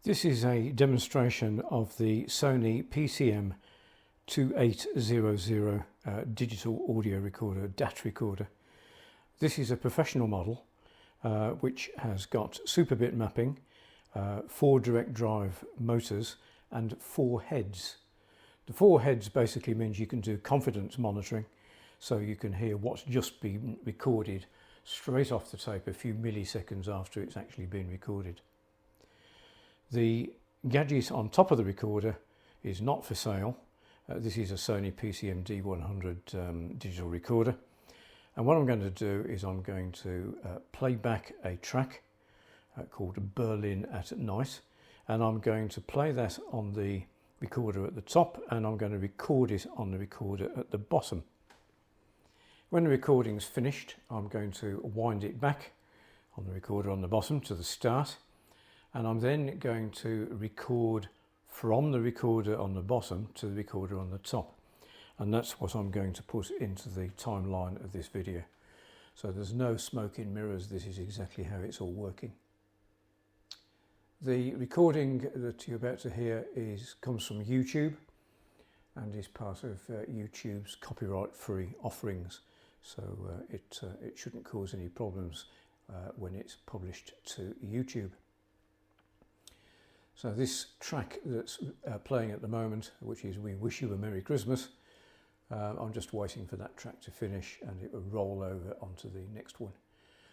This is a demonstration of the Sony PCM-2800 digital audio recorder, DAT recorder. This is a professional model which has got super bit mapping, 4 direct drive motors and 4 heads. The 4 heads basically means you can do confidence monitoring, so you can hear what's just been recorded straight off the tape a few milliseconds after it's actually been recorded. The gadget on top of the recorder is not for sale. This is a Sony PCM-2800 digital recorder, and what I'm going to do is I'm going to play back a track called Berlin at Night, and I'm going to play that on the recorder at the top, and I'm going to record it on the recorder at the bottom. When the recording's finished, I'm going to wind it back on the recorder on the bottom to the start, and I'm then going to record from the recorder on the bottom to the recorder on the top, and that's what I'm going to put into the timeline of this video. So there's no smoke and mirrors, this is exactly how it's all working. The recording that you're about to hear comes from YouTube and is part of YouTube's copyright-free offerings, so it shouldn't cause any problems when it's published to YouTube. So this track that's playing at the moment, which is We Wish You a Merry Christmas, I'm just waiting for that track to finish and it will roll over onto the next one.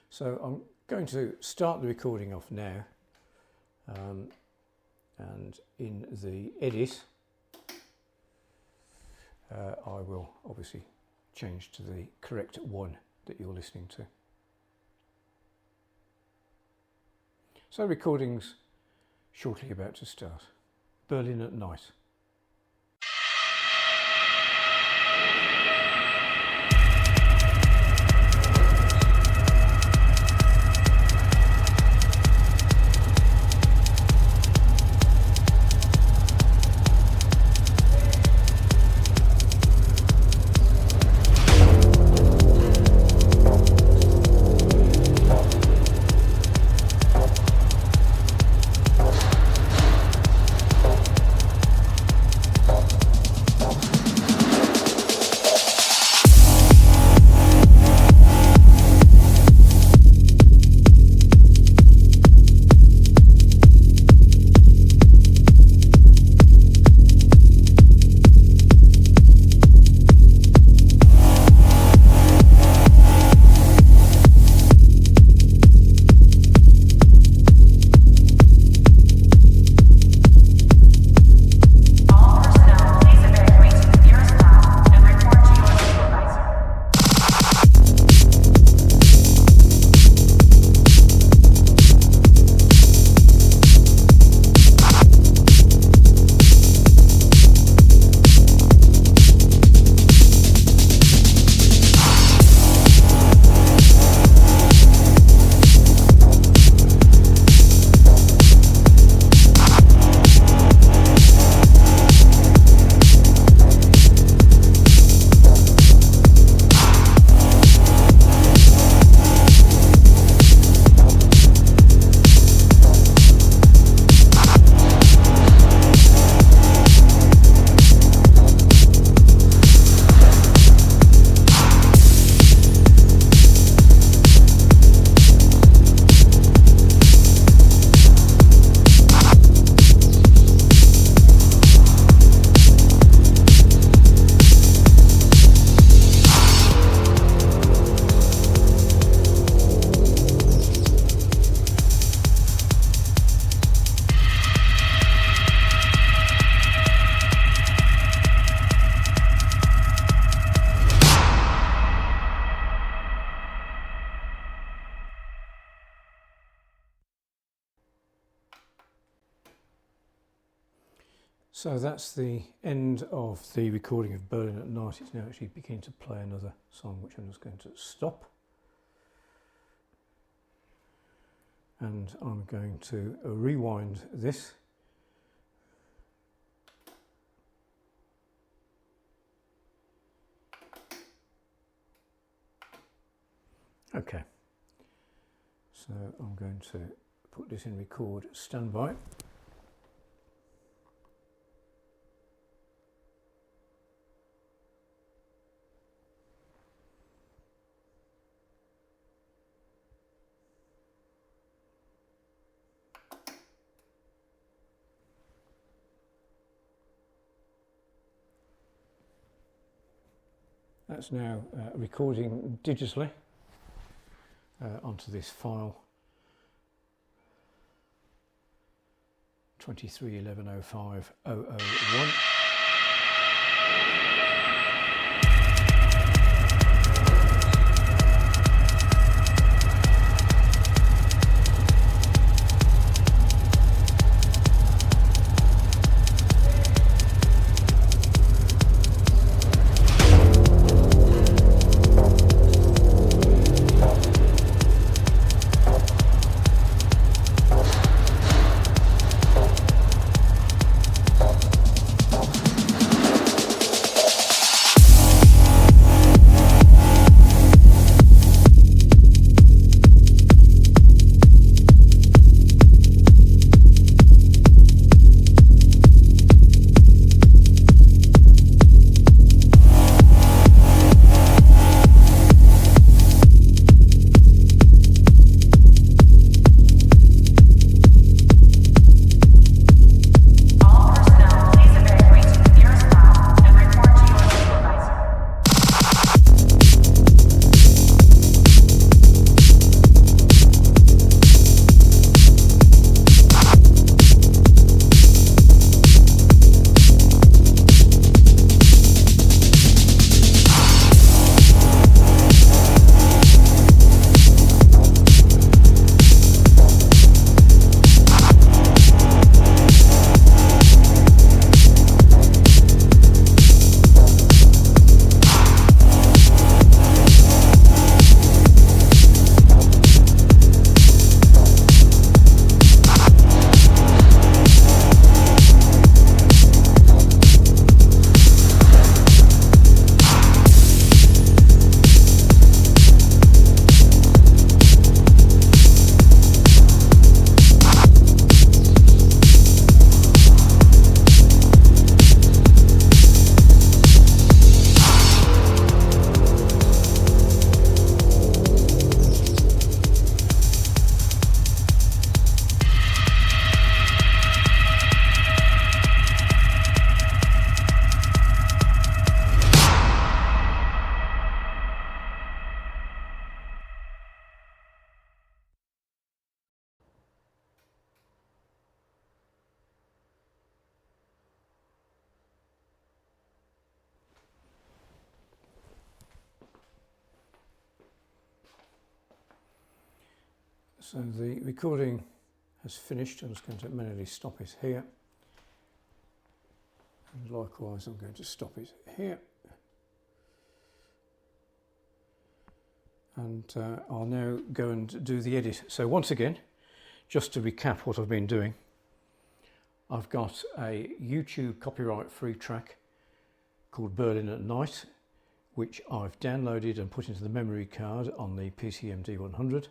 So I'm going to start the recording off now, and in the edit I will obviously change to the correct one that you're listening to. So recording's shortly about to start. Berlin at Night. So that's the end of the recording of Berlin at Night. It's now actually beginning to play another song, which I'm just going to stop. And I'm going to rewind this. Okay. So I'm going to put this in record standby. That's now recording digitally onto this file 231105.001. So the recording has finished. I'm just going to manually stop it here. And likewise, I'm going to stop it here. And I'll now go and do the edit. So once again, just to recap what I've been doing, I've got a YouTube copyright-free track called Berlin at Night, which I've downloaded and put into the memory card on the PCM-D100.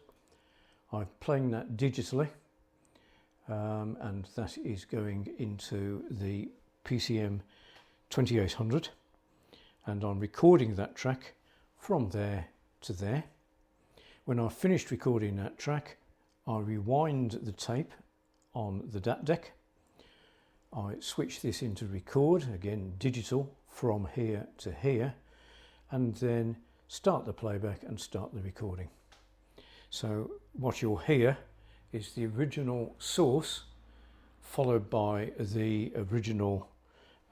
I'm playing that digitally, and that is going into the PCM-2800, and I'm recording that track from there to there. When I've finished recording that track, I rewind the tape on the DAT deck. I switch this into record, again digital, from here to here, and then start the playback and start the recording. So what you'll hear is the original source followed by the original,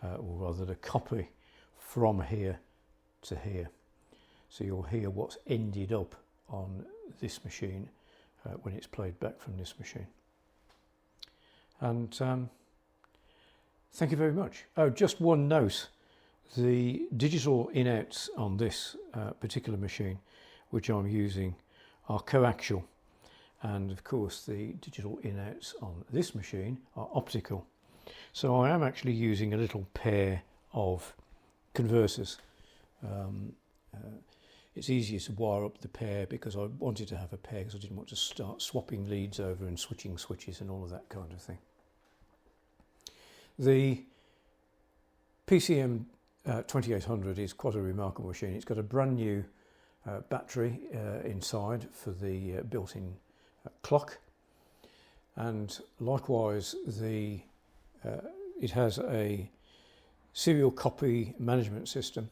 or rather the copy from here to here. So you'll hear what's ended up on this machine when it's played back from this machine. And thank you very much. Oh, just one note. The digital in-outs on this particular machine, which I'm using, are CoAxial, and of course the digital in-outs on this machine are optical. So I am actually using a little pair of converters. It's easier to wire up the pair because I wanted to have a pair because I didn't want to start swapping leads over and switching switches and all of that kind of thing. The PCM-2800 is quite a remarkable machine. It's got a brand new battery inside for the built-in clock, and likewise it has a serial copy management system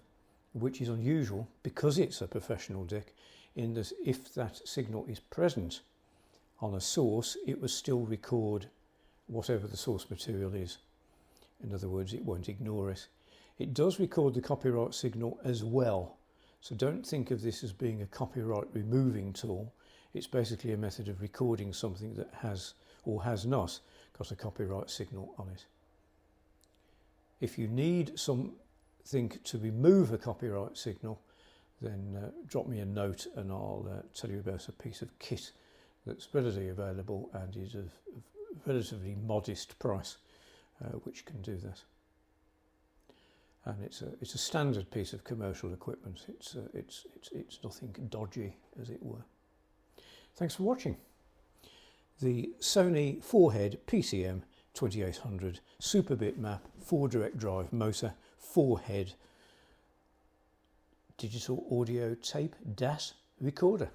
which is unusual because it's a professional deck, in that if that signal is present on a source, it will still record whatever the source material is. In other words, it won't ignore it. It does record the copyright signal as well, so don't think of this as being a copyright removing tool. It's basically a method of recording something that has or has not got a copyright signal on it. If you need something to remove a copyright signal, then drop me a note and I'll tell you about a piece of kit that's readily available and is of relatively modest price, which can do that. And it's a standard piece of commercial equipment. It's nothing dodgy, as it were. Thanks for watching. The Sony 4-head PCM-2800 Super Bitmap 4 direct drive motor 4-head digital audio tape DAT recorder.